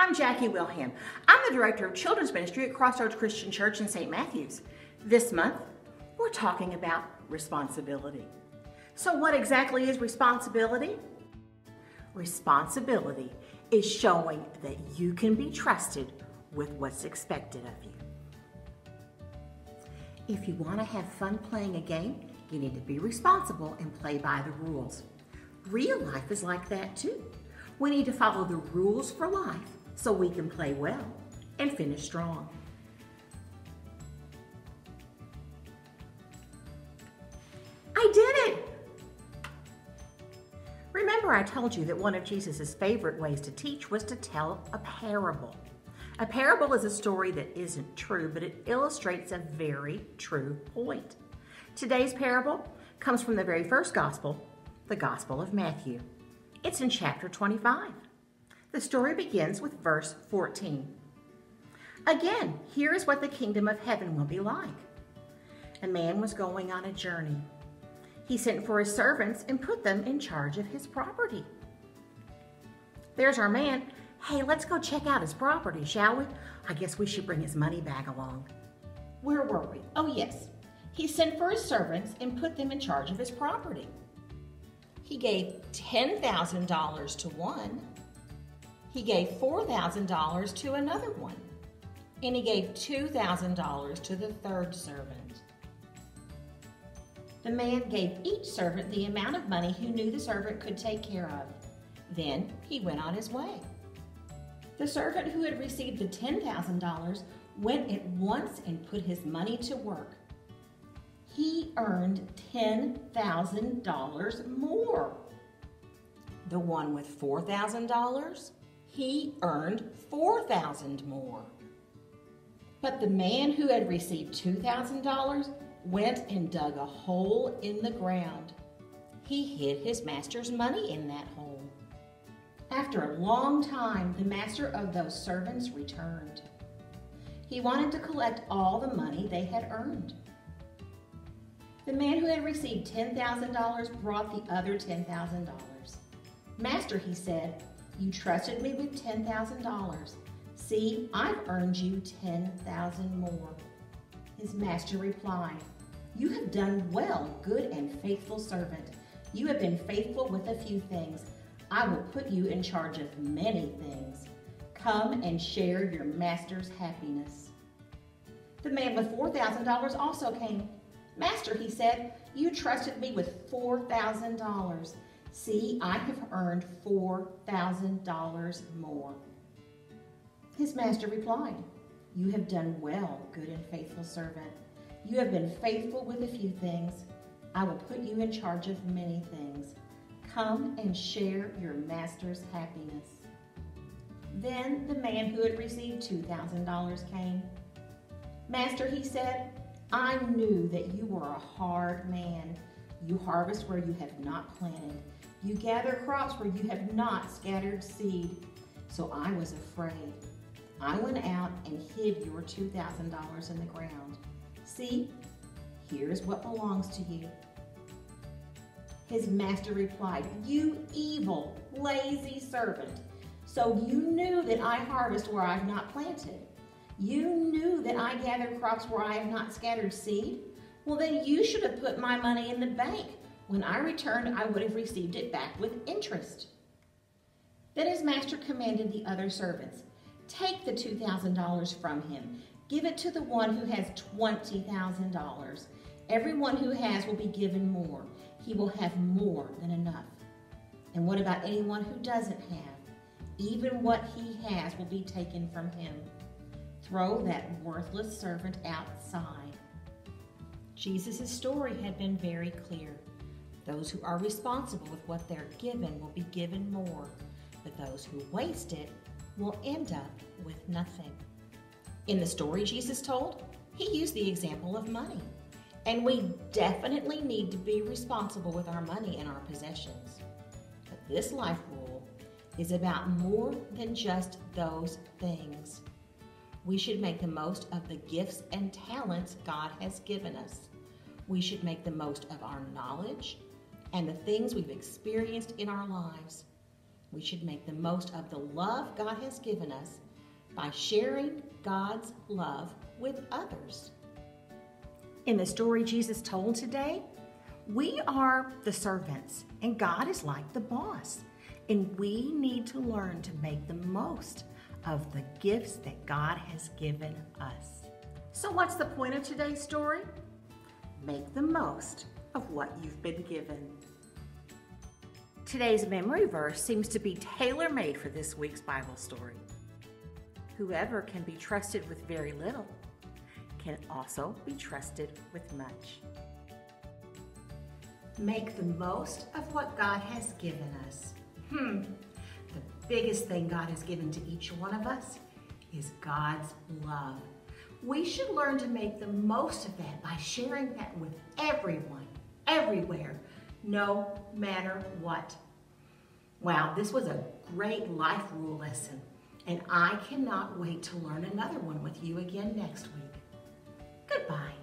I'm Jackie Wilhelm. I'm the Director of Children's Ministry at Crossroads Christian Church in St. Matthews. This month, we're talking about responsibility. So what exactly is responsibility? Responsibility is showing that you can be trusted with what's expected of you. If you want to have fun playing a game, you need to be responsible and play by the rules. Real life is like that too. We need to follow the rules for life so we can play well and finish strong. I did it! Remember I told you that one of Jesus' favorite ways to teach was to tell a parable. A parable is a story that isn't true, but it illustrates a very true point. Today's parable comes from the very first gospel, the Gospel of Matthew. It's in chapter 25. The story begins with verse 14. Again, here is what the kingdom of heaven will be like. A man was going on a journey. He sent for his servants and put them in charge of his property. There's our man. Hey, let's go check out his property, shall we? I guess we should bring his money bag along. Where were we? Oh, yes. He sent for his servants and put them in charge of his property. He gave $10,000 to one. He gave $4,000 to another one. And he gave $2,000 to the third servant. The man gave each servant the amount of money he knew the servant could take care of. Then he went on his way. The servant who had received the $10,000 went at once and put his money to work. He earned $10,000 more. The one with $4,000, he earned $4,000 more. But the man who had received $2,000 went and dug a hole in the ground. He hid his master's money in that hole. After a long time, the master of those servants returned. He wanted to collect all the money they had earned. The man who had received $10,000 brought the other $10,000. Master, he said, you trusted me with $10,000. See, I've earned you $10,000 more. His master replied, you have done well, good and faithful servant. You have been faithful with a few things. I will put you in charge of many things. Come and share your master's happiness. The man with $4,000 also came. Master, he said, you trusted me with $4,000. See, I have earned $4,000 more. His master replied, you have done well, good and faithful servant. You have been faithful with a few things. I will put you in charge of many things. Come and share your master's happiness. Then the man who had received $2,000 came. Master, he said, I knew that you were a hard man. You harvest where you have not planted. You gather crops where you have not scattered seed. So I was afraid. I went out and hid your $2,000 in the ground. See, here's what belongs to you. His master replied, you evil, lazy servant. So you knew that I harvest where I have not planted. You knew that I gather crops where I have not scattered seed. Well, then you should have put my money in the bank. When I returned, I would have received it back with interest. Then his master commanded the other servants, take the $2,000 from him. Give it to the one who has $20,000. Everyone who has will be given more. He will have more than enough. And what about anyone who doesn't have? Even what he has will be taken from him. Throw that worthless servant outside. Jesus' story had been very clear. Those who are responsible with what they're given will be given more, but those who waste it will end up with nothing. In the story Jesus told, he used the example of money. And we definitely need to be responsible with our money and our possessions. But this life rule is about more than just those things. We should make the most of the gifts and talents God has given us. We should make the most of our knowledge and the things we've experienced in our lives. We should make the most of the love God has given us by sharing God's love with others. In the story Jesus told today, we are the servants and God is like the boss. And we need to learn to make the most of the gifts that God has given us. So what's the point of today's story? Make the most of what you've been given. Today's memory verse seems to be tailor-made for this week's Bible story. Whoever can be trusted with very little can also be trusted with much. Make the most of what God has given us. The biggest thing God has given to each one of us is God's love. We should learn to make the most of that by sharing that with everyone, everywhere, no matter what. Wow, this was a great life rule lesson, and I cannot wait to learn another one with you again next week. Goodbye.